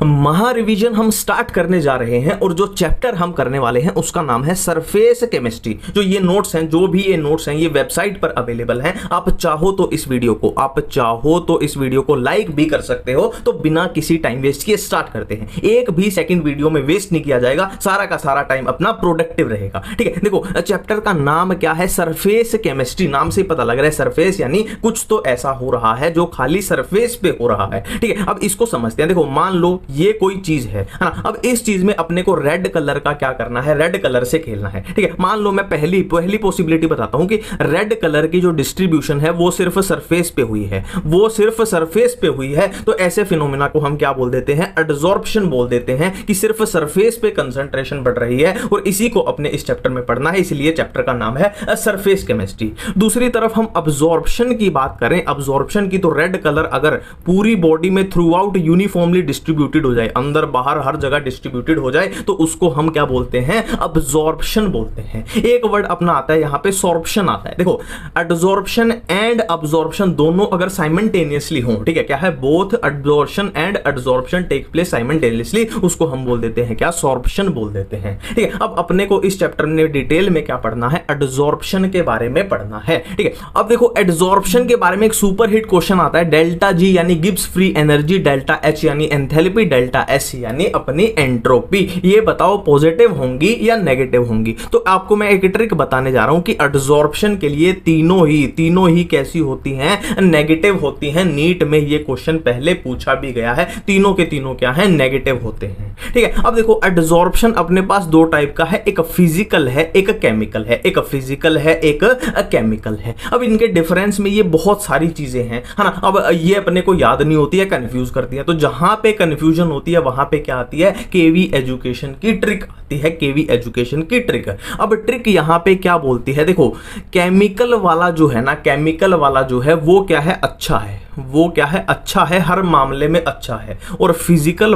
महा रिवीजन हम स्टार्ट करने जा रहे हैं और जो चैप्टर हम करने वाले हैं उसका नाम है सरफेस केमिस्ट्री। जो ये नोट्स हैं, जो भी ये नोट्स हैं, ये वेबसाइट पर अवेलेबल हैं। आप चाहो तो इस वीडियो को लाइक भी कर सकते हो। तो बिना किसी टाइम वेस्ट किए स्टार्ट करते हैं। एक भी सेकंड वीडियो में वेस्ट नहीं किया जाएगा, सारा का सारा टाइम अपना प्रोडक्टिव रहेगा। ठीक है, देखो चैप्टर का नाम क्या है, सरफेस केमिस्ट्री। नाम से पता लग रहा है सरफेस यानी कुछ तो ऐसा हो रहा है जो खाली सरफेस पे हो रहा है। ठीक है, अब इसको समझते हैं। देखो मान लो ये कोई चीज है ना, अब इस चीज में अपने को रेड कलर का क्या करना है, रेड कलर से खेलना है। ठीक है, मान लो मैं पहली पॉसिबिलिटी बताता हूं कि रेड कलर की जो डिस्ट्रीब्यूशन है वो सिर्फ सरफेस पे हुई है, वो सिर्फ सरफेस पे हुई है। तो ऐसे फिनोमेना को हम क्या बोल देते हैं, एडजॉर्प्शन बोल देते हैं, कि सिर्फ सरफेस पे कंसंट्रेशन बढ़ रही है और इसी को अपने इस चैप्टर में पढ़ना है, इसलिए चैप्टर का नाम है सरफेस केमिस्ट्री। दूसरी तरफ हम अब्जॉर्प्शन की बात करें, अब्जॉर्प्शन की, तो रेड कलर अगर पूरी बॉडी में थ्रू आउट यूनिफॉर्मली डिस्ट्रीब्यूटेड हो जाए, अंदर बाहर हर जगह डिस्ट्रीब्यूटेड हो जाए, तो उसको हम क्या बोलते हैं, अब्जॉर्प्शन बोलते हैं। एक वर्ड अपना आता है यहां पे, सॉर्प्शन आता है। देखो एडजॉर्प्शन एंड अब्जॉर्प्शन दोनों अगर साइमल्टेनियसली हो, ठीक है, क्या है, both adsorption and adsorption take place simultaneously, उसको हम बोल देते हैं क्या, सॉर्प्शन बोल देते हैं। ठीक है, अब अपने को इस चैप्टर में डिटेल में क्या पढ़ना है, एडजॉर्प्शन के बारे में पढ़ना है। ठीक है, अब देखो एडजॉर्प्शन के बारे में एक सुपर हिट क्वेश्चन आता है, डेल्टा जी यानी Gibbs free energy, delta H यानी एंथैल्पी, डेल्टा एस यानी अपनी एंट्रोपी। ये बताओ पॉजिटिव होंगी या नेगेटिव होंगी। तो आपको मैं एक ट्रिक बताने जा रहा हूं कि एडजॉर्प्शन के लिए तीनों ही कैसी होती हैं, नेगेटिव होती हैं। नीट में ये क्वेश्चन पहले पूछा भी गया है, तीनों के तीनों क्या है, नेगेटिव होते हैं। ठीक है, अब देखो एडजॉर्प्शन अपने पास दो टाइप का है, एक फिजिकल है, एक केमिकल है, एक फिजिकल है, एक केमिकल है। अब इनके डिफरेंस में ये बहुत सारी चीजें हैं, है ना। अब ये अपने को याद नहीं होती है, कंफ्यूज करती है। तो जहां पे कंफ्यूजन होती है वहां पे क्या आती है, केवी एजुकेशन की ट्रिक आती है, केवी एजुकेशन की ट्रिक। अब ट्रिक यहां पे क्या बोलती है, देखो केमिकल वाला जो है ना, केमिकल वाला जो है वो क्या है, अच्छा है, वो क्या है, अच्छा है, हर मामले में अच्छा है। और फिजिकल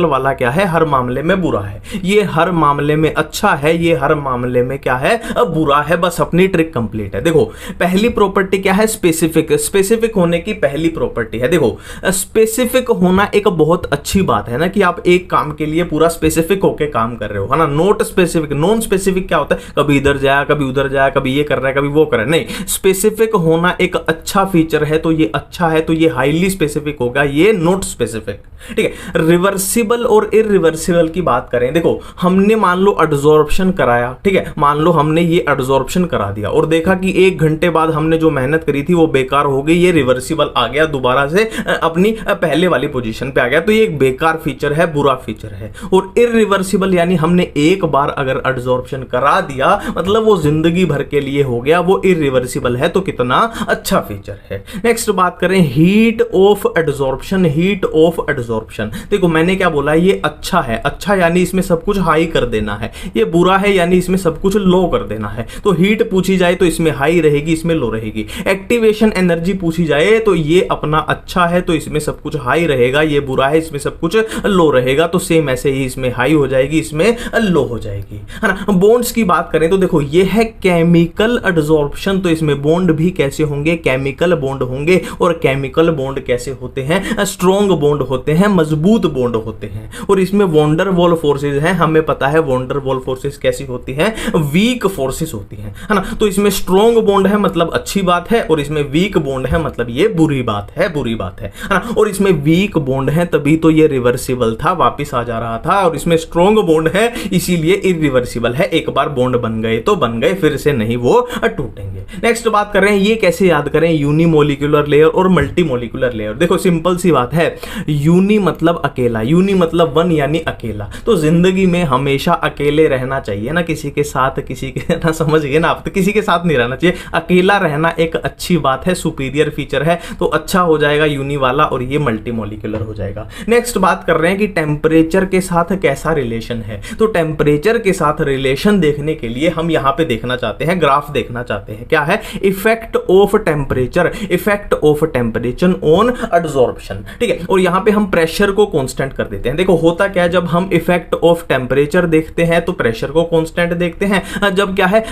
वाला क्या है, हर मामले में बुरा है। ये हर मामले में अच्छा है, ये हर मामले में क्या है, बुरा है। बस अपनी ट्रिक कंप्लीट है। देखो पहली प्रॉपर्टी क्या है, स्पेसिफिक होने की पहली प्रॉपर्टी है। देखो स्पेसिफिक होना एक बहुत अच्छी बात है ना, कि आप एक काम के लिए पूरा स्पेसिफिक होकर काम कर रहे हो, है ना। नॉट स्पेसिफिक, नॉन स्पेसिफिक क्या होता है, कभी इधर जाया, कभी उधर जाया, कभी ये कर रहा है, कभी वो कर रहा है। नहीं, स्पेसिफिक होना एक अच्छा फीचर है। तो ये अच्छा है, तो ये हाईली स्पेसिफिक होगा, ये नॉट स्पेसिफिक। ठीक है, रिवर्सिबल और इरिवर्सिबल की बात करें, देखो हमने मान लो एडजॉर्प्शन कराया, ठीक है, मान लो हमने ये एडजॉर्प्शन करा दिया और देखा कि 1 घंटे बाद हमने जो मेहनत करी थी वो बेकार हो गई, ये रिवर्सिबल आ गया, दोबारा से अपनी पहले वाली पोजीशन पे आ गया, तो ये एक बेकार फीचर है, बुरा फीचर है। और इरिवर्सिबल यानी हमने एक बार अगर एडजॉर्प्शन करा दिया, मतलब वो जिंदगी भर के लिए हो गया, वो इरिवर्सिबल है, तो कितना अच्छा फीचर है। नेक्स्ट बात करें heat of adsorption, heat of adsorption. देखो मैंने क्या बोला, ये अच्छा है, अच्छा यानी इसमें सब कुछ हाई कर देना है, ये बुरा है यानी इसमें सब कुछ लो कर देना है। तो हीट पूछी जाए तो इसमें हाई रहेगी, इसमें लो रहेगी। एक्टिवेशन एनर्जी पूछी जाए तो ये अपना अच्छा है, तो इसमें सब कुछ हाई रहेगा, ये बुरा है, इसमें सब कुछ लो रहेगा। तो सेम ऐसे ही इसमें हाई हो जाएगी, इसमें लो हो जाएगी, है ना। बॉन्ड्स की बात करें तो देखो ये है केमिकल एडजॉर्प्शन, तो इसमें बॉन्ड भी कैसे होंगे, केमिकल बॉन्ड होंगे। और केमिकल बॉन्ड कैसे होते हैं, स्ट्रॉन्ग बॉन्ड होते हैं, मजबूत बॉन्ड होते हैं। और इसमें वॉन्डर वॉल फोर्सेज हैं, हमें पता है वॉन्डर वॉल फोर्सेज कैसी होती हैं, वीक फोर्सेज होती हैं, है ना। तो इसमें स्ट्रॉन्ग बॉन्ड है मतलब अच्छी बात है, और इसमें वीक बॉन्ड है मतलब ये बुरी बात है, है ना। और इसमें वीक बॉन्ड है तभी तो ये रिवर्सिबल था, वापिस आ जा रहा था, और इसमें स्ट्रॉन्ग बॉन्ड है इसीलिए इरिवर्सिबल है। एक बार बॉन्ड बन गए तो बन गए, फिर से नहीं वो टूटेंगे। नेक्स्ट बात कर रहे हैं, ये कैसे याद करें, यूनिमोलिकुलर लेयर और मल्टीमोलिकुलर लेयर। देखो सिंपल सी बात है, यूनी मतलब अकेला, यूनी मतलब वन यानी अकेला। तो जिंदगी में हमेशा अकेले रहना चाहिए ना, किसी के साथ, किसी के ना, समझ गए ना आप, तो किसी के साथ नहीं रहना चाहिए। अकेला रहना एक अच्छी बात है, सुपीरियर फीचर है, तो अच्छा हो जाएगा यूनी वाला और ये मल्टीमोलिकुलर हो जाएगा। नेक्स्ट बात कर रहे हैं कि टेम्परेचर के साथ कैसा रिलेशन रिलेशन है। तो टेम्परेचर के साथ रिलेशन देखने के लिए हम यहां पे देखना चाहते हैं, ग्राफ देखना चाहते हैं, क्या है, effect of temperature, effect of temperature on adsorption, ठीक है। और यहां पे हम प्रेशर को कांस्टेंट कर देते हैं। देखो होता क्या है, जब हम इफेक्ट ऑफ टेम्परेचर देखते हैं तो प्रेशर को कांस्टेंट देखते हैं, जब क्या है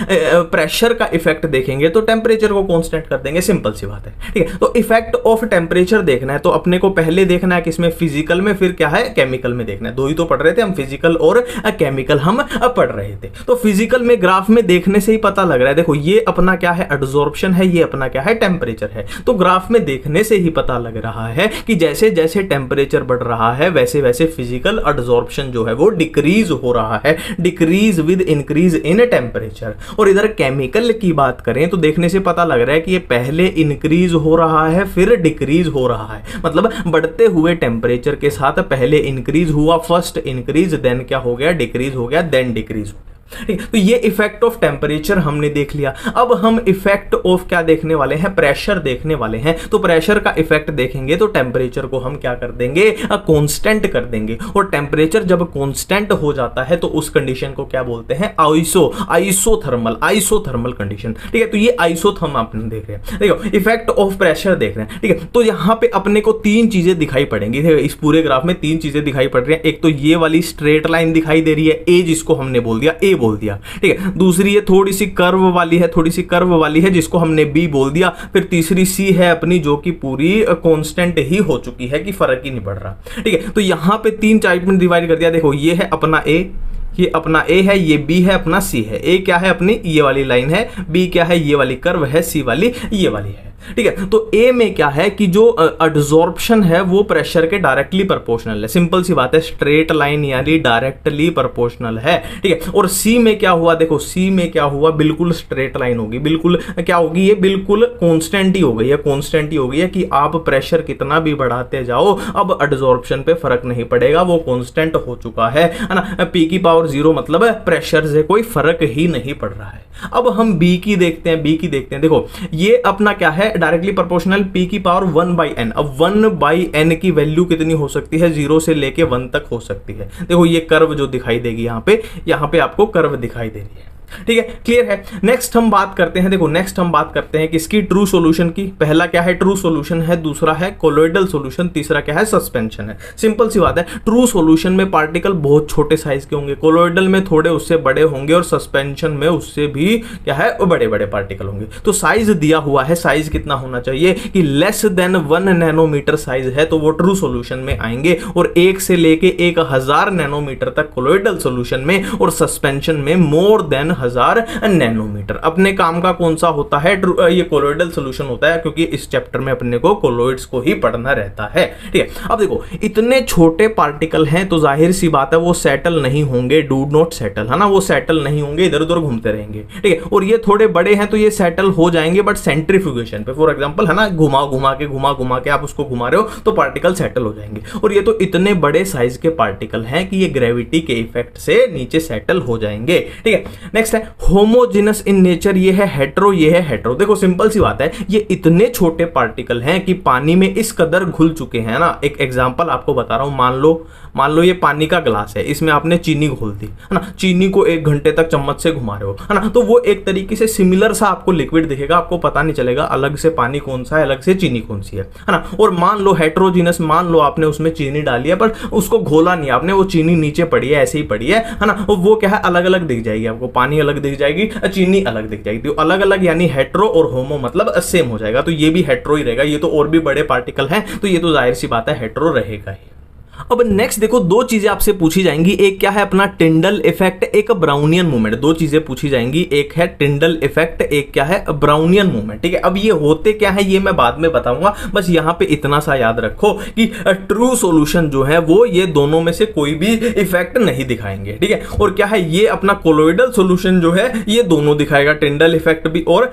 प्रेशर का इफेक्ट देखेंगे तो टेम्परेचर को कांस्टेंट कर देंगे, सिंपल सी बात है, ठीक है। तो इफेक्ट ऑफ टेम्परेचर देखना है तो अपने को पहले देखना है किसमें, फिजिकल में, फिर क्या है केमिकल में देखना है। दो ही तो पढ़ रहे थे हम, फिजिकल और केमिकल हम पढ़ रहे थे। तो फिजिकल में ग्राफ में देखने से ही पता लग रहा है, देखो ये अपना क्या है एडसॉर्प्शन है, ये अपना क्या है टेम्परेचर है। तो ग्राफ में देखने से ही पता लग रहा है कि जैसे जैसे टेम्परेचर बढ़ रहा है वैसे वैसे फिजिकल एडसॉर्प्शन जो है वो डिक्रीज हो रहा है, decrease with increase in temperature. और इधर केमिकल की बात करें तो देखने से पता लग रहा है कि ये पहले इंक्रीज हो रहा है फिर डिक्रीज हो रहा है, मतलब बढ़ते हुए टेम्परेचर के साथ पहले इंक्रीज हुआ, फर्स्ट इंक्रीज, देन क्या हो गया, डिक्रीज हो गया, देन डिक्रीज हो गया, ठीक है। तो ये इफेक्ट ऑफ टेम्परेचर हमने देख लिया। अब हम इफेक्ट ऑफ क्या देखने वाले हैं, प्रेशर देखने वाले हैं। तो प्रेशर का इफेक्ट देखेंगे तो टेम्परेचर को हम क्या कर देंगे, कांस्टेंट कर देंगे। और टेम्परेचर जब कांस्टेंट हो जाता है तो उस कंडीशन को क्या बोलते हैं, आइसोथर्मल कंडीशन, ठीक है। तो ये आइसोथर्म आपने देख रहे हैं, देखो इफेक्ट ऑफ प्रेशर देख रहे हैं, ठीक है। तो यहां पे अपने को तीन चीजें दिखाई पड़ेंगी, इस पूरे ग्राफ में तीन चीजें दिखाई पड़ रही हैं। एक तो ये वाली स्ट्रेट लाइन दिखाई दे रही है, ए जिसको हमने बोल दिया, ए बोल दिया, ठीक है। दूसरी ये थोड़ी सी कर्व वाली है, थोड़ी सी कर्व वाली है जिसको हमने बी बोल दिया। फिर तीसरी सी है अपनी जो कि पूरी कांस्टेंट ही हो चुकी है कि फर्क ही नहीं पड़ रहा, ठीक है। तो यहां पे तीन टाइप में डिवाइड कर दिया। देखो ये है अपना ए, ये अपना ए है, ये बी है, अपना सी है। ए क्या है अपनी ये वाली लाइन है, बी क्या है ये वाली कर्व है, सी वाली ये वाली है, ठीक है। तो ए में क्या है कि जो एडसॉर्प्शन है वो प्रेशर के डायरेक्टली प्रोपोर्शनल है, सिंपल सी बात है, स्ट्रेट लाइन यानी डायरेक्टली प्रोपोर्शनल है, ठीक है। और सी में क्या हुआ, देखो सी में क्या हुआ, बिल्कुल स्ट्रेट लाइन होगी, बिल्कुल क्या होगी, ये बिल्कुल कांस्टेंट ही हो गई है, कांस्टेंट ही हो गई है कि आप प्रेशर कितना भी बढ़ाते जाओ अब एडसॉर्प्शन पे फर्क नहीं पड़ेगा, वो कांस्टेंट हो चुका है ना। पी की पावर 0 मतलब प्रेशर से कोई फर्क ही नहीं पड़ रहा है। अब हम बी की देखते हैं, बी की देखते हैं। देखो ये अपना क्या है, डायरेक्टली प्रोपोर्शनल, पी की पावर 1/n। अब 1/n की वैल्यू कितनी हो सकती है, 0 से लेके 1 तक हो सकती है। देखो ये कर्व जो दिखाई देगी यहाँ पे आपको कर्व दिखाई दे रही है, ठीक है, क्लियर है। नेक्स्ट हम बात करते हैं, देखो नेक्स्ट हम बात करते हैं किसकी, ट्रू सॉल्यूशन की। पहला क्या है, ट्रू सॉल्यूशन है, दूसरा है कोलोइडल सॉल्यूशन, तीसरा क्या है, सस्पेंशन है। सिंपल सी बात है, ट्रू सॉल्यूशन में पार्टिकल बहुत छोटे साइज के होंगे, कोलोइडल में थोड़े उससे बड़े होंगे, और सस्पेंशन में उससे भी क्या है बड़े बड़े पार्टिकल होंगे। तो साइज दिया हुआ है, साइज कितना होना चाहिए कि लेस देन 1 नैनोमीटर साइज है तो वो ट्रू सॉल्यूशन में आएंगे, और 1 से लेके 1000 नैनोमीटर तक कोलोइडल सॉल्यूशन में, और सस्पेंशन में मोर देन 1000 नैनोमीटर। अपने काम का कौन सा होता है, ये कोलोइडल सॉल्यूशन होता है, क्योंकि इस चैप्टर में अपने को कोलोइड्स को ही पढ़ना रहता है, ठीक है। अब देखो इतने छोटे पार्टिकल हैं तो जाहिर सी बात है वो सेटल नहीं होंगे, डू नॉट सेटल, है ना, वो सेटल नहीं होंगे, इधर उधर घूमते रहेंगे, ठीक है। और ये थोड़े बड़े हैं तो ये सेटल हो जाएंगे, बट सेंट्रीफ्यूगेशन पे, फॉर एग्जांपल, है ना, घुमा घुमा के आप उसको घुमा रहे हो तो पार्टिकल सेटल हो जाएंगे। और ये तो इतने बड़े साइज के पार्टिकल हैं कि ये ग्रेविटी के इफेक्ट से नीचे सेटल हो जाएंगे, ठीक है। नेक्स्ट है होमोजेनस इन नेचर, ये है हेट्रो, ये है हेट्रो। देखो सिंपल सी बात है, ये इतने छोटे पार्टिकल हैं कि पानी में इस कदर घुल चुके हैं ना। एक एग्जांपल आपको बता रहा हूं, मान लो ये पानी का ग्लास है, इसमें आपने चीनी घोल दी, है ना, चीनी को 1 घंटे तक चम्मच से घुमा रहे हो, है ना, तो वो एक तरीके से सिमिलर सा आपको लिक्विड दिखेगा, आपको पता नहीं चलेगा अलग से पानी कौन सा है, अलग से चीनी कौन सी है ना। और मान लो हेट्रोजीनस, मान लो आपने उसमें चीनी डाली है पर उसको घोला नहीं आपने, वो चीनी नीचे पड़ी है, ऐसे ही पड़ी है ना, वो क्या है अलग अलग दिख जाएगी आपको, पानी अलग दिख जाएगी, चीनी अलग दिख जाएगी। तो अलग अलग यानी हेट्रो और होमो मतलब सेम हो जाएगा, तो ये भी हेट्रो ही रहेगा। ये तो और भी बड़े पार्टिकल हैं तो ये तो जाहिर सी बात है हेट्रो रहेगा ही। अब नेक्स्ट देखो, दो चीजें आपसे पूछी जाएंगी, एक क्या है अपना टिंडल इफेक्ट, एक ब्राउनियन मूवमेंट। दो चीजें पूछी जाएंगी, एक है टिंडल इफेक्ट, एक क्या है ब्राउनियन मूवमेंट, ठीक है। अब ये होते क्या है ये मैं बाद में बताऊंगा, बस यहां पे इतना सा याद रखो कि ट्रू सॉल्यूशन जो है वो ये दोनों में से कोई भी इफेक्ट नहीं दिखाएंगे, ठीक है। और क्या है ये अपना कोलोइडल सॉल्यूशन जो है ये दोनों दिखाएगा, टिंडल इफेक्ट भी और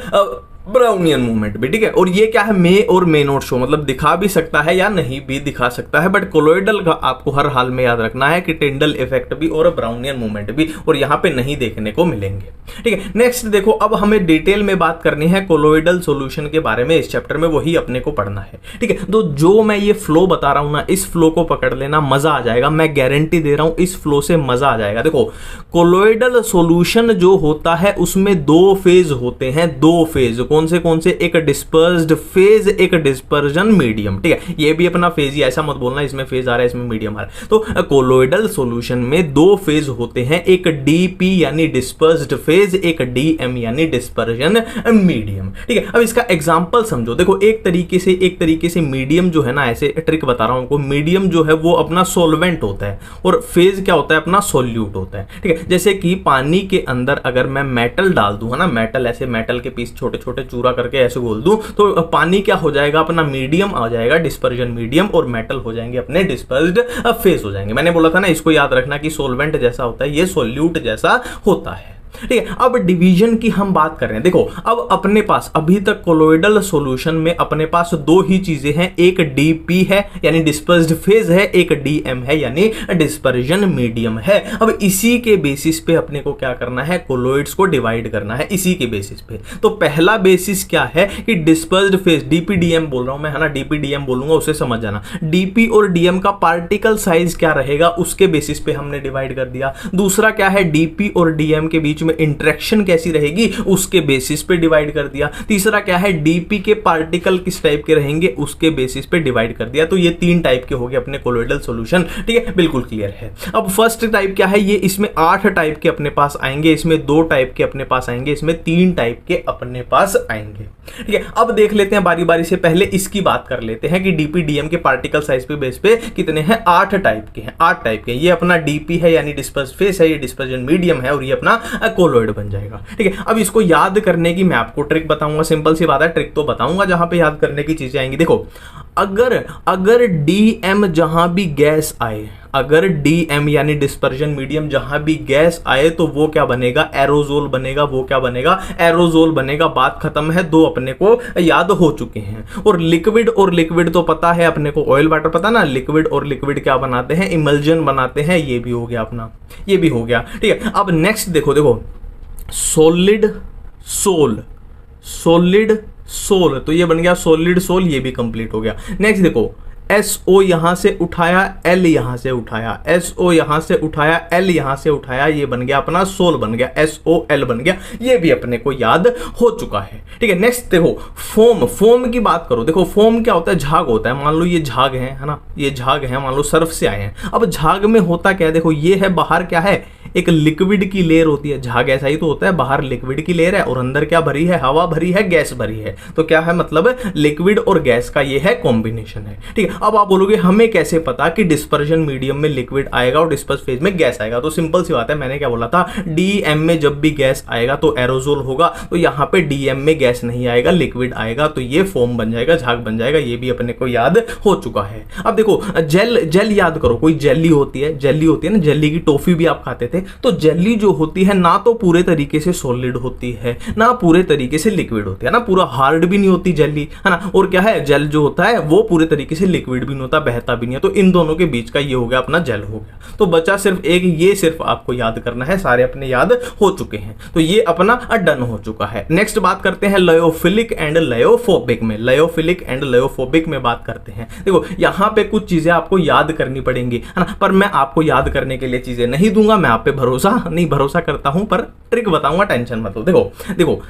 ब्राउनियन मूवमेंट भी, ठीक है। और ये क्या है, मे और मे नॉट शो, मतलब दिखा भी सकता है या नहीं भी दिखा सकता है, बट कोलोइडल का आपको हर हाल में याद रखना है कि टिंडल इफेक्ट भी और ब्राउनियन मूवमेंट भी, और यहां पे नहीं देखने को मिलेंगे, ठीक है। नेक्स्ट देखो, अब हमें डिटेल में बात करनी है कोलोइडल सॉल्यूशन के बारे में, इस चैप्टर में वही अपने को पढ़ना है, ठीक है। तो जो मैं ये फ्लो बता रहा हूं ना, इस फ्लो को पकड़ लेना, मजा आ जाएगा, मैं गारंटी दे रहा हूं, इस फ्लो से मजा आ जाएगा। देखो कोलोइडल सॉल्यूशन जो होता है उसमें दो फेज होते हैं, दो फेज, कौन से, एक डिस्पर्स्ड फेज, एक डिस्पर्जन मीडियम, ठीक है। ये भी अपना फेज ही, ऐसा मत बोलना इसमें फेज आ रहा है इसमें मीडियम आ रहा है। तो कोलोइडल सॉल्यूशन में दो फेज होते हैं, एक डीपी यानी डिस्पर्स्ड फेज, एक डीएम यानी डिस्पर्जन मीडियम, ठीक है। अब इसका एग्जांपल समझो, देखो एक तरीके से मीडियम जो है ना, ऐसे ट्रिक बता रहा हूं आपको, मीडियम जो है वो अपना सॉल्वेंट होता है और फेज क्या होता है, अपना सॉल्यूट होता है, ठीक है। जैसे कि पानी के अंदर अगर मैं मेटल डाल दूं, है ना, मेटल, ऐसे मेटल के पीस छोटे छोटे चूरा करके ऐसे घोल दूं, तो पानी क्या हो जाएगा, अपना मीडियम आ जाएगा, डिस्पर्जन मीडियम, और मेटल हो जाएंगे अपने डिस्पर्स्ड फेज हो जाएंगे। मैंने बोला था ना, इसको याद रखना कि सॉल्वेंट जैसा होता है, ये सॉल्यूट जैसा होता है, ठीक है। अब डिवीजन की हम बात कर रहे हैं, देखो अब अपने पास अभी तक कोलोइडल सॉल्यूशन में अपने पास दो ही चीजें हैं, एक डीपी है यानी डिस्पर्स्ड फेज है, एक डीएम है यानी डिस्पर्जन मीडियम है। अब इसी के बेसिस पे अपने को क्या करना है, कोलोइड्स को डिवाइड करना है इसी के बेसिस पे। तो पहला बेसिस क्या है कि डिस्पर्स्ड फेज, डीपी डीएम बोल रहा हूं मैं, है ना, डीपी डीएम बोलूंगा, उसे समझ जाना। डीपी और डीएम का पार्टिकल साइज क्या रहेगा उसके बेसिस पे हमने डिवाइड कर दिया। दूसरा क्या है, डीपी और डीएम के बीच में इंटरेक्शन कैसी रहेगी उसके बेसिस पे डिवाइड कर दिया। तीसरा क्या है, डीपी के पार्टिकल किस टाइप के रहेंगे उसके बेसिस पे डिवाइड कर दिया। तो ये तीन टाइप के हो गए अपने कोलोइडल सॉल्यूशन, ठीक है, बिल्कुल क्लियर है। अब फर्स्ट टाइप क्या है, ये इसमें 8 टाइप के अपने पास आएंगे, इसमें 2 टाइप के अपने पास आएंगे, इसमें 3 टाइप के अपने पास आएंगे, ठीक है। अब देख लेते हैं बारी बारी से, पहले इसकी बात कर लेते हैं कि डीपी डीएम के पार्टिकल साइज पे बेस पे कितने हैं, 8 टाइप के हैं, 8 टाइप के। ये अपना डीपी है यानी डिस्पर्स्ड फेज है, ये डिस्पर्जन मीडियम है, और ये अपना कोलोइड बन जाएगा, ठीक है। अब इसको याद करने की मैं आपको ट्रिक बताऊंगा, सिंपल सी बात है, ट्रिक तो बताऊंगा जहां पे याद करने की चीजें आएंगी। देखो अगर डीएम जहां भी गैस आए, अगर डीएम यानी डिस्पर्जन मीडियम जहां भी गैस आए तो वो क्या बनेगा, एरोजोल बनेगा, वो क्या बनेगा, एरोजोल बनेगा। बात खत्म है, दो अपने को याद हो चुके हैं। और लिक्विड तो पता है अपने को, ऑयल वाटर पता ना, लिक्विड और लिक्विड क्या बनाते हैं, इमल्जन बनाते हैं, ये भी हो गया अपना, ये भी हो गया, ठीक है। अब नेक्स्ट देखो सॉलिड सोल, तो ये बन गया सॉलिड सोल, ये भी कंप्लीट हो गया। नेक्स्ट देखो SO यहां से उठाया, L यहां से उठाया, SO यहां से उठाया, L यहां से उठाया, ये बन गया अपना सोल बन गया, SOL बन गया, ये भी अपने को याद हो चुका है, ठीक है। नेक्स्ट देखो फोम की बात करो, देखो फोम क्या होता है, झाग होता है। मान लो ये झाग है ना, ये झाग है, मान लो सर्फ से आए हैं। अब झाग में होता क्या है, देखो ये है, बाहर क्या है, एक लिक्विड की लेयर होती है, झाग ऐसा ही तो होता है, बाहर लिक्विड की लेयर है और अंदर क्या भरी है, हवा भरी है, गैस भरी है। तो क्या है, मतलब लिक्विड और गैस का ये है कॉम्बिनेशन है, ठीक है। अब आप बोलोगे हमें कैसे पता कि डिस्पर्जन मीडियम में लिक्विड आएगा और डिस्पर्स फेज में गैस आएगा, तो सिंपल सी बात है, मैंने क्या बोला था, डीएम में जब भी गैस आएगा तो एरोजोल होगा, तो यहां पे डीएम में गैस नहीं आएगा, लिक्विड आएगा, तो ये फोम बन जाएगा, झाग बन जाएगा, ये भी अपने को याद हो चुका है। अब देखो जेल याद करो, कोई जेली होती है ना, जेली की टॉफी भी आप खाते थे, तो जेली जो होती है ना तो पूरे तरीके से सॉलिड होती है ना पूरे तरीके से लिक्विड होती है ना, पूरा हार्ड भी नहीं होती जेली, है ना, और क्या है, जेल जो होता है वो पूरे तरीके से लिक्विड भी नहीं होता, बहता भी नहीं है। तो इन दोनों के बीच का ये हो गया अपना जेल हो गया। तो बचा सिर्फ एक, ये सिर्फ आपको याद करना है, सारे अपने याद हो चुके हैं, तो ये अपना डन हो चुका है। नेक्स्ट बात करते हैं लायोफिलिक एंड लायोफोबिक में, लायोफिलिक एंड लायोफोबिक में बात करते हैं। देखो यहां पे कुछ चीजें आपको याद करनी पड़ेंगी, है ना, पर मैं आपको याद करने के लिए चीजें नहीं दूंगा, मैं आप पे भरोसा करता हूं, पर ट्रिक बताऊंगा, टेंशन मत लो। देखो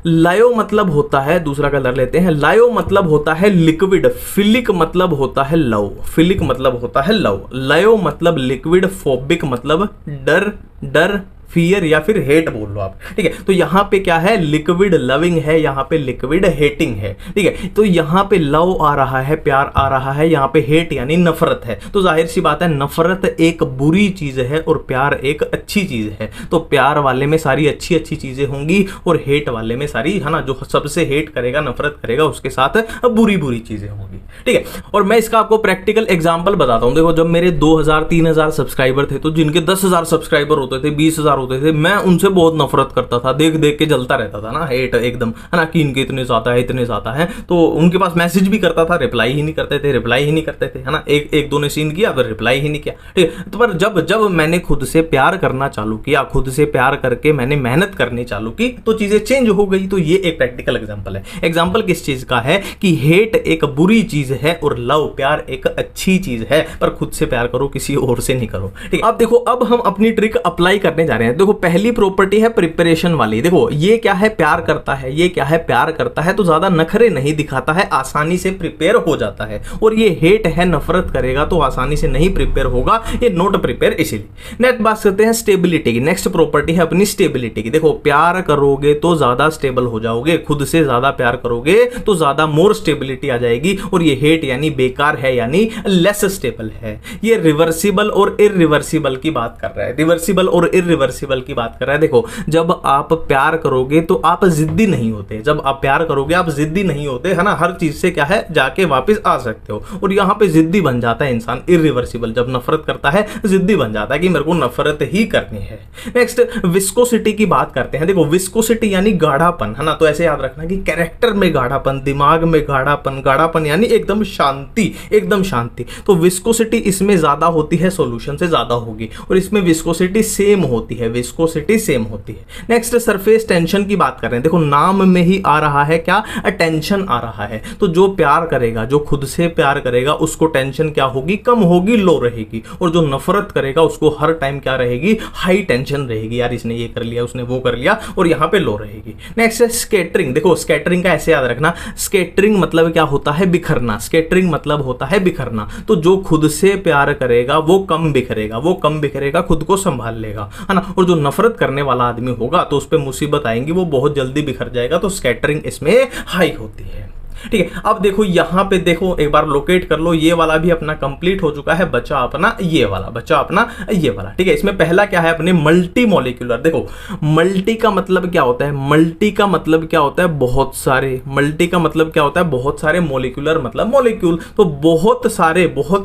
लायो मतलब होता है, दूसरा कलर लेते हैं, लायो मतलब होता है लिक्विड, फिलिक मतलब होता है लव, फिलिक मतलब होता है लव, लायो मतलब लिक्विड, फोबिक मतलब डर फियर या फिर हेट बोल लो आप, ठीक है। तो यहां पे क्या है, लिक्विड लविंग है, यहां पे लिक्विड हेटिंग है, ठीक है। तो यहां पे लव आ रहा है, प्यार आ रहा है, यहां पे हेट यानी नफरत है। तो जाहिर सी बात है, नफरत एक बुरी चीज है और प्यार एक अच्छी चीज है। तो प्यार वाले में सारी अच्छी चीजें होंगी और हेट वाले में सारी, है ना, जो सबसे हेट करेगा, नफरत करेगा, उसके साथ बुरी चीजें होंगी, ठीक है। और मैं इसका आपको प्रैक्टिकल एग्जाम्पल बताता हूं। देखो जब मेरे 2000-3000 सब्सक्राइबर थे, तो जिनके 10,000 सब्सक्राइबर होते थे, 20,000 होते थे, मैं उनसे बहुत नफरत करता था, देख देख के जलता रहता था ना, हेट एकदम, है ना, कि इनके इतने ज़्यादा है, इतने ज़्यादा है। तो उनके पास मैसेज भी करता था, रिप्लाई ही नहीं करते थे, रिप्लाई ही नहीं करते थे, है ना, एक दो ने सीन किया फिर रिप्लाई ही नहीं किया, ठीक है। तो पर जब मैंने खुद से प्यार करना चालू किया, खुद से प्यार करके मैंने मेहनत करनी चालू की, तो चीज़ें चेंज हो गई। तो ये एक प्रैक्टिकल एग्जाम्पल है। एग्जाम्पल किस चीज़ का है कि हेट एक बुरी चीज़ है और लव, प्यार एक अच्छी चीज़ है, पर खुद से प्यार करो, किसी और से नहीं करो, ठीक है। अब देखो, अब हम अपनी ट्रिक अप्लाई करने जा रहे हैं। देखो, पहली प्रॉपर्टी है प्रिपरेशन वाली। देखो, ये क्या है, प्यार करता है, ये क्या है, प्यार करता है, तो ज्यादा नखरे नहीं दिखाता है, आसानी से प्रिपेयर हो जाता है। और ये हेट है, नफरत करेगा तो आसानी से नहीं प्रिपेयर होगा, ये नॉट प्रिपेयर। इसीलिए नेक्स्ट बात करते हैं स्टेबिलिटी की। नेक्स्ट प्रॉपर्टी है अपनी स्टेबिलिटी की। देखो, प्यार करोगे तो ज्यादा स्टेबल हो जाओगे, खुद से ज्यादा प्यार करोगे तो ज्यादा मोर स्टेबिलिटी आ जाएगी। और ये हेट यानी बेकार है, यानी लेस स्टेबल है। ये रिवर्सिबल और इरिवर्सिबल की बात कर रहा है, रिवर्सिबल और इरिवर्सिबल की बात कर रहा है। देखो, जब आप प्यार करोगे तो आप जिद्दी नहीं होते, जब आप प्यार करोगे आप जिद्दी नहीं होते, है ना, हर चीज से क्या है, जाके वापस आ सकते हो। और यहाँ पे जिद्दी बन जाता है इंसान, इरिवर्सिबल। जब नफरत करता है जिद्दी बन जाता है कि मेरे को नफरत ही करनी है। नेक्स्ट विस्कोसिटी की बात करते हैं। देखो, विस्कोसिटी यानी गाढ़ापन, है ना, तो ऐसे याद रखना कि कैरेक्टर में गाढ़ापन, दिमाग में गाढ़ापन, गाढ़ापन यानी एकदम शांति, एकदम शांति। तो विस्कोसिटी इसमें ज्यादा होती है, सॉल्यूशन से ज्यादा होगी, और इसमें विस्कोसिटी सेम होती है, विस्कोसिटी सेम होती है। नेक्स्ट सरफेस टेंशन की बात कर रहे हैं। देखो, नाम में ही आ रहा है क्या, टेंशन आ रहा है। तो जो प्यार करेगा, जो खुद से प्यार करेगा, उसको टेंशन क्या होगी, कम होगी, लो रहेगी। और जो नफरत करेगा उसको हर टाइम क्या रहेगी, हाई टेंशन रहेगी, यार इसने ये कर लिया, उसने वो कर लिया, और यहाँ पे लो रहेगी। नेक्स्ट है स्कैटरिंग। देखो, स्कैटरिंग का ऐसे याद रखना, स्कैटरिंग मतलब क्या होता है, बिखरना। स्कैटरिंग मतलब होता है बिखरना। तो जो खुद से प्यार करेगा वो कम बिखरेगा, वो कम बिखरेगा, खुद को संभाल लेगा, है ना। और जो नफरत करने वाला आदमी होगा तो उस पर मुसीबत आएंगी, वो बहुत जल्दी बिखर जाएगा। तो स्कैटरिंग इसमें हाई होती है, ठीक है। अब देखो, यहां पे देखो, एक बार लोकेट कर लो, ये वाला भी अपना कंप्लीट हो चुका है, बचा अपना ये वाला, बचा अपना ये वाला, ठीक है। इसमें पहला क्या है, अपने मल्टी मॉलिक्यूलर। देखो, मल्टी का मतलब क्या होता है, मल्टी का मतलब क्या होता है, बहुत सारे। मल्टी का मतलब क्या होता है, बहुत सारे। मॉलिक्यूलर मतलब मॉलिक्यूल, तो बहुत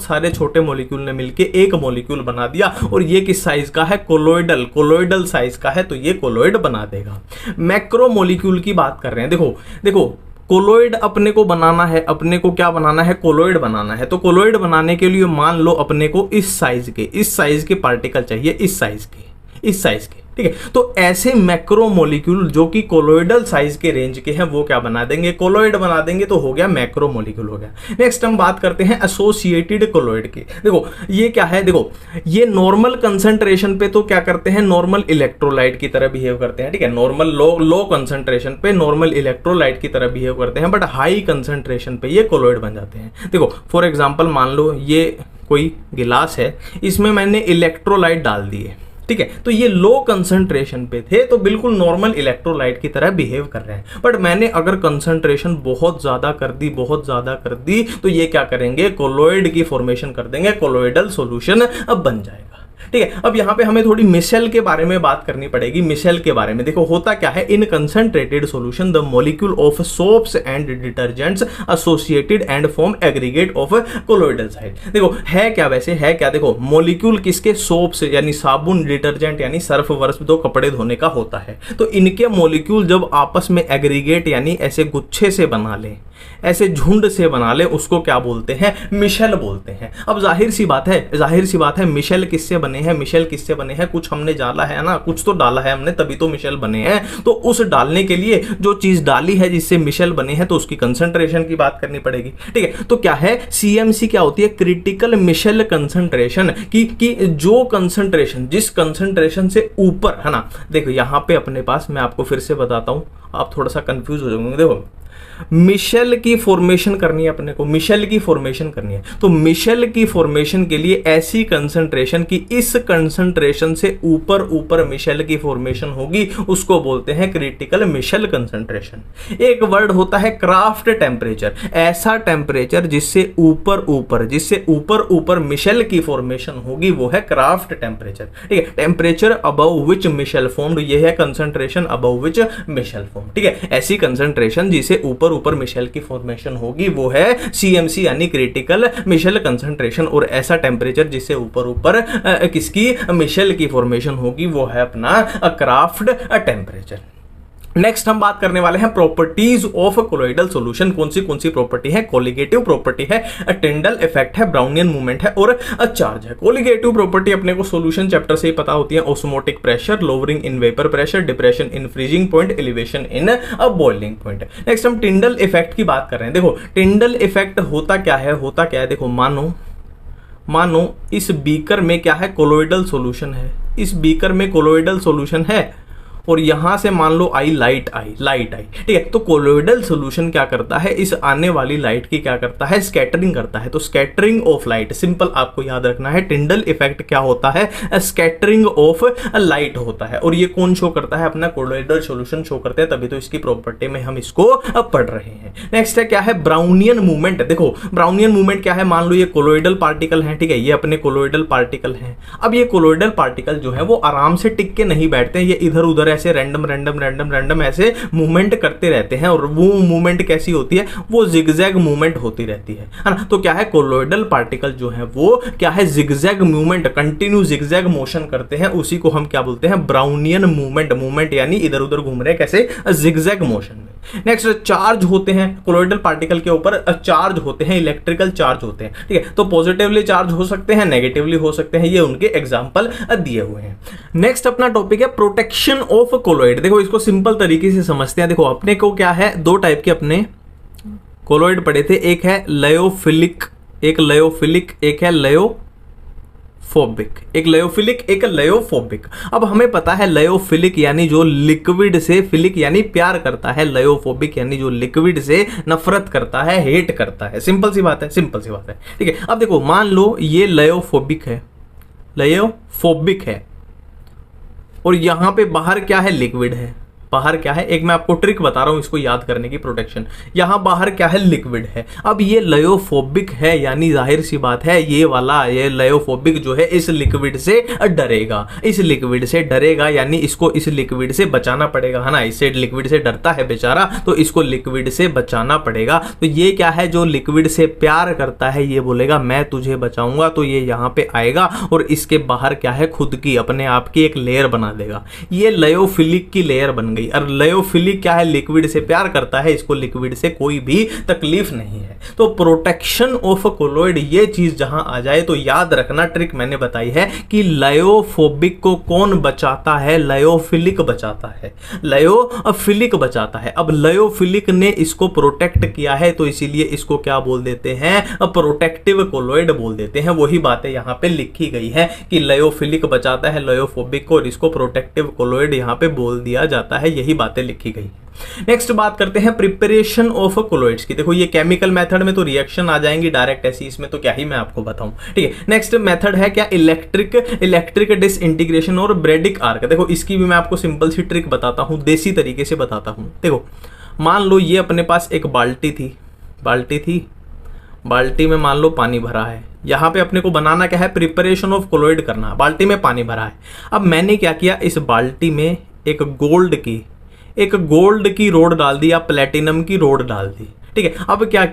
सारे छोटे मॉलिक्यूल ने मिलके एक मॉलिक्यूल बना दिया। और ये किस साइज का है, कोलोइडल, कोलोइडल साइज का है, तो ये कोलोइड बना देगा। मैक्रो मॉलिक्यूल की बात कर रहे हैं। देखो कोलोइड अपने को बनाना है, अपने को क्या बनाना है, कोलोइड बनाना है। तो कोलोइड बनाने के लिए मान लो अपने को इस साइज के पार्टिकल चाहिए, इस साइज के, ठीक है। तो ऐसे मैक्रो मॉलिक्यूल जो कि कोलोइडल साइज के रेंज के हैं, वो क्या बना देंगे, कोलोइड बना देंगे। तो हो गया मैक्रो मॉलिक्यूल, हो गया। नेक्स्ट हम बात करते हैं एसोसिएटेड कोलोइड की। देखो, ये क्या है, देखो, ये नॉर्मल कंसंट्रेशन पे तो क्या करते हैं, नॉर्मल इलेक्ट्रोलाइट की तरह बिहेव करते हैं, ठीक है। नॉर्मल लो कंसंट्रेशन पे नॉर्मल इलेक्ट्रोलाइट की तरह बिहेव करते हैं, बट हाई कंसंट्रेशन पे ये कोलोइड बन जाते हैं। देखो, फॉर एग्जाम्पल मान लो ये कोई गिलास है, इसमें मैंने इलेक्ट्रोलाइट डाल दिए, ठीक है। तो ये लो कंसंट्रेशन पे थे, तो बिल्कुल नॉर्मल इलेक्ट्रोलाइट की तरह बिहेव कर रहे हैं। बट मैंने अगर कंसंट्रेशन बहुत ज्यादा कर दी, तो ये क्या करेंगे, कोलोइड की फॉर्मेशन कर देंगे, कोलोइडल सॉल्यूशन अब बन जाएगा, ठीक है। अब यहाँ पे हमें थोड़ी मिशेल के बारे में बात करनी पड़ेगी। मिशेल के बारे में देखो, होता क्या है, in concentrated solution the molecule of soaps and detergents associated and form aggregate of colloidal size. देखो, है क्या, वैसे है क्या, देखो, मॉलिक्यूल किसके, सोप्स यानी साबुन, डिटर्जेंट यानी सर्फ वर्फ, दो कपड़े धोने का होता है। तो इनके मॉलिक्यूल जब आपस में एग्रीगेट यानी ऐसे गुच्छे से बना लें, ऐसे झुंड से बना ले, उसको क्या बोलते हैं, मिशेल बोलते हैं। अब जाहिर सी बात है मिशेल किससे बने हैं, कुछ हमने डाला है ना, कुछ तो डाला है हमने, तभी तो मिशेल बने हैं। तो उस डालने के लिए जो चीज डाली है जिससे मिशेल बने हैं, तो उसकी कंसंट्रेशन की बात करनी पड़ेगी, ठीक है। तो क्या है, CMC क्या होती है, क्रिटिकल मिशेल कंसंट्रेशन की जो कंसंट्रेशन, जिस कंसंट्रेशन से ऊपर, है ना। देखो, यहां पे अपने पास, मैं आपको फिर से बताता हूं, आप थोड़ा सा कंफ्यूज हो जाओगे। देखो, मिशेल की फॉर्मेशन करनी है अपने को, मिशेल की फॉर्मेशन करनी है। तो मिशेल की फॉर्मेशन के लिए ऐसी कंसंट्रेशन की इस कंसंट्रेशन से ऊपर मिशेल की फॉर्मेशन होगी, उसको बोलते हैं क्रिटिकल मिशेल कंसंट्रेशन। एक वर्ड होता है क्राफ्ट टेम्परेचर, ऐसा टेम्परेचर जिससे ऊपर मिशेल की फॉर्मेशन होगी, वो है क्राफ्ट टेम्परेचर, ठीक है। Temperature above which micelle formed, ये है concentration above which micelle form, ठीक है। ऐसी कंसंट्रेशन जिसे ऊपर ऊपर मिशेल की फॉर्मेशन होगी वो है CMC यानी क्रिटिकल मिशेल कंसंट्रेशन। और ऐसा टेम्परेचर जिससे ऊपर ऊपर किसकी मिशेल की फॉर्मेशन होगी वो है अपना क्राफ्ट टेम्परेचर। नेक्स्ट हम बात करने वाले हैं प्रॉपर्टीज ऑफ कोलोइडल सॉल्यूशन। कौन सी प्रॉपर्टी है? कोलिगेटिव प्रॉपर्टी है, टिंडल इफेक्ट है, ब्राउनियन मूवमेंट है और चार्ज है। कोलिगेटिव प्रॉपर्टी अपने को सॉल्यूशन चैप्टर से ही पता होती है। Osmotic pressure, lowering in vapour pressure, depression in freezing point, elevation in boiling point. Next हम टिंडल इफेक्ट की बात कर रहे हैं। देखो टिंडल इफेक्ट होता क्या है? देखो मानो इस बीकर में क्या है? कोलोइडल सॉल्यूशन है। इस बीकर में कोलोइडल सॉल्यूशन है और यहां से मान लो लाइट आई, ठीक है। तो कोलोइडल सॉल्यूशन क्या करता है? इस आने वाली लाइट की क्या करता है? स्कैटरिंग करता है। तो स्कैटरिंग ऑफ लाइट, सिंपल आपको याद रखना है, टिंडल इफेक्ट क्या होता है? स्कैटरिंग ऑफ लाइट होता है। और ये कौन शो करता है? अपना कोलोइडल सॉल्यूशन शो करते हैं, तभी तो इसकी प्रॉपर्टी में हम इसको पढ़ रहे हैं। नेक्स्ट है क्या है? Brownian movement. देखो ब्राउनियन मूवमेंट क्या है? मान लो ये कोलोइडल पार्टिकल है, ठीक है, ये अपने कोलोइडल पार्टिकल हैं। अब ये कोलोइडल पार्टिकल जो है वो आराम से टिक के नहीं बैठते हैं, ये इधर उधर ऐसे रैंडम ऐसे मूवमेंट करते रहते हैं। और वो मूवमेंट कैसी होती है? वो जिगजैग मूवमेंट होती रहती है ना। तो क्या है? कोलोइडल पार्टिकल जो है वो क्या है? Zigzag movement, continue zigzag motion करते हैं। उसी को हम क्या बोलते हैं? ब्राउनियन मूवमेंट यानी इधर उधर घूम रहे हैं, कैसे? जिगजैग मोशन में। नेक्स्ट चार्ज होते हैं कोलोइडल पार्टिकल के ऊपर, चार्ज होते हैं, इलेक्ट्रिकल चार्ज होते हैं, ठीक है। तो पॉजिटिवली चार्ज हो सकते हैं, नेगेटिवली हो सकते हैं, ये उनके एग्जांपल दिए हुए हैं। नेक्स्ट अपना टॉपिक है प्रोटेक्शन ऑफ कोलोइड। देखो इसको सिंपल तरीके से समझते हैं। देखो अपने को क्या है? दो टाइप के अपने कोलोइड पढ़े थे, एक है लयोफिलिक, एक है लयोफोबिक, एक लयोफोबिक। अब हमें पता है लयोफिलिक यानी जो लिक्विड से, फिलिक यानी प्यार करता है, लयोफोबिक यानी जो लिक्विड से नफरत करता है, हेट करता है। सिंपल सी बात है, ठीक है। अब देखो मान लो ये लयोफोबिक है और यहां पे बाहर क्या है? लिक्विड है। बाहर क्या है? एक मैं आपको ट्रिक बता रहा हूं इसको याद करने की, प्रोटेक्शन। यहां बाहर क्या है? लिक्विड है। अब ये लयोफोबिक है यानी जाहिर सी बात है ये लयोफोबिक जो है इस लिक्विड से डरेगा, यानी इसको इस लिक्विड से बचाना पड़ेगा, है ना। इससे लिक्विड से डरता है बेचारा, तो इसको लिक्विड से बचाना पड़ेगा। तो ये क्या है? जो लिक्विड से प्यार करता है ये बोलेगा मैं तुझे बचाऊंगा, तो ये यहां पे आएगा और इसके बाहर क्या है? खुद की अपने आप की एक लेयर बना देगा। ये लयोफिलिक की लेयर बन गई। और लयोफिलिक क्या है? लिक्विड से प्यार करता है, इसको लिक्विड से कोई भी तकलीफ नहीं है। तो प्रोटेक्शन ऑफ कोलोइड ये चीज जहां आ जाए तो याद रखना, ट्रिक मैंने बताई है कि लयोफोबिक को कौन बचाता है? लयोफिलिक बचाता है। अब लयोफिलिक ने इसको प्रोटेक्ट किया है तो इसीलिए इसको क्या बोल देते हैं? प्रोटेक्टिव कोलोइड बोल देते हैं। वही बातें यहां पे लिखी गई है कि लयोफिलिक बचाता है लयोफोबिक को और इसको प्रोटेक्टिव कोलोइड यहां पे बोल दिया जाता है, यही बातें लिखी गई। नेक्स्ट बात करते हैं प्रिपरेशन ऑफ कोलोइड्स की। देखो ये केमिकल मेथड में तो रिएक्शन आ जाएंगी डायरेक्ट ऐसी, इसमें तो क्या ही मैं आपको बताऊं, ठीक है। नेक्स्ट मेथड है क्या? इलेक्ट्रिक डिसइंटीग्रेशन और ब्रेडिक आर्क। देखो इसकी भी मैं आपको सिंपल सी ट्रिक बताता हूं, देसी तरीके से बताता हूं। देखो मान लो ये अपने पास एक बाल्टी थी, बाल्टी में मान लो पानी भरा है। यहां पे अपने को बनाना क्या है? प्रिपरेशन ऑफ कोलोइड करना। बाल्टी में पानी भरा है। अब मैंने क्या किया? इस बाल्टी में एक गोल्ड की रोड डाल दी या प्लेटिनम की रोड डाल दी, ठीक है। अब क्या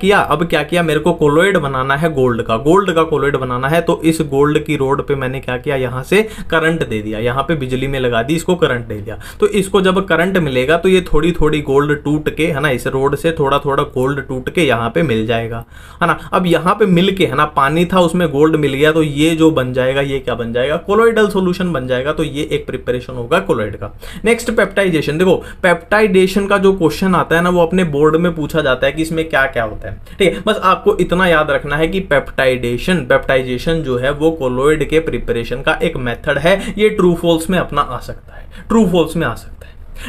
किया? मेरे को कोलोइड बनाना है गोल्ड का कोलोइड बनाना है। तो इस गोल्ड की रोड पे मैंने क्या किया? यहां से करंट दे दिया, यहां पे बिजली में लगा दी, इसको करंट दे दिया। तो इसको जब करंट मिलेगा तो ये थोड़ी थोड़ी गोल्ड टूट के, है ना, इस रोड से थोड़ा थोड़ा गोल्ड टूट के यहां पे मिल जाएगा, है ना। अब यहां पे मिल के, है ना, पानी था उसमें गोल्ड मिल गया, तो ये जो बन जाएगा ये क्या बन जाएगा? कोलोइडल सोल्यूशन बन जाएगा। तो ये एक प्रिपरेशन होगा कोलोइड का। Next peptization. देखो पेप्टाइडेशन का जो क्वेश्चन आता है ना वो अपने बोर्ड में पूछा जाता है कि में क्या क्या होता है, ठीक है। बस आपको इतना याद रखना है कि पेप्टाइजेशन जो है वो कोलोइड के प्रिपरेशन का एक मेथड है। ये ट्रू फॉल्स में अपना आ सकता है,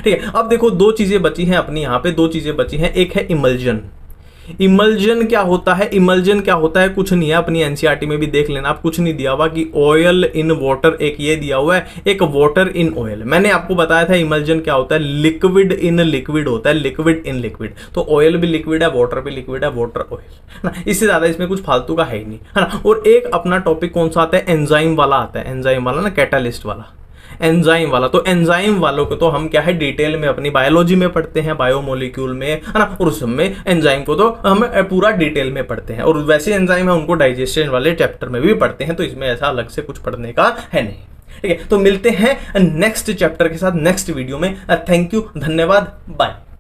ठीक है। अब देखो दो चीजें बची हैं अपनी, यहां पे दो चीजें बची हैं। एक है इमल्जन। इमल्जन क्या होता है? कुछ नहीं है, अपनी एनसीईआरटी में भी देख लेना आप, कुछ नहीं दिया हुआ कि ऑयल इन वाटर, एक ये दिया हुआ है, एक वाटर इन ऑयल। मैंने आपको बताया था इमल्जन क्या होता है? लिक्विड इन लिक्विड होता है, लिक्विड इन लिक्विड। तो ऑयल भी लिक्विड है, वाटर भी लिक्विड है, वाटर ऑयल ना, इससे ज्यादा इसमें कुछ फालतू का है ही नहीं, है ना। और एक अपना टॉपिक कौन सा आता है? एंजाइम वाला आता है, एंजाइम वाला ना, कैटालिस्ट वाला। एंजाइम वाला, तो एंजाइम वालों को तो हम क्या है डिटेल में अपनी बायोलॉजी में पढ़ते हैं, बायोमोलिक्यूल में, है ना, और उसमें एंजाइम को तो हम पूरा डिटेल में पढ़ते हैं, और वैसे एंजाइम है उनको डाइजेशन वाले चैप्टर में भी पढ़ते हैं, तो इसमें ऐसा अलग से कुछ पढ़ने का है नहीं। ठीक है, तो मिलते हैं नेक्स्ट चैप्टर के साथ नेक्स्ट वीडियो में। थैंक यू, धन्यवाद, बाय।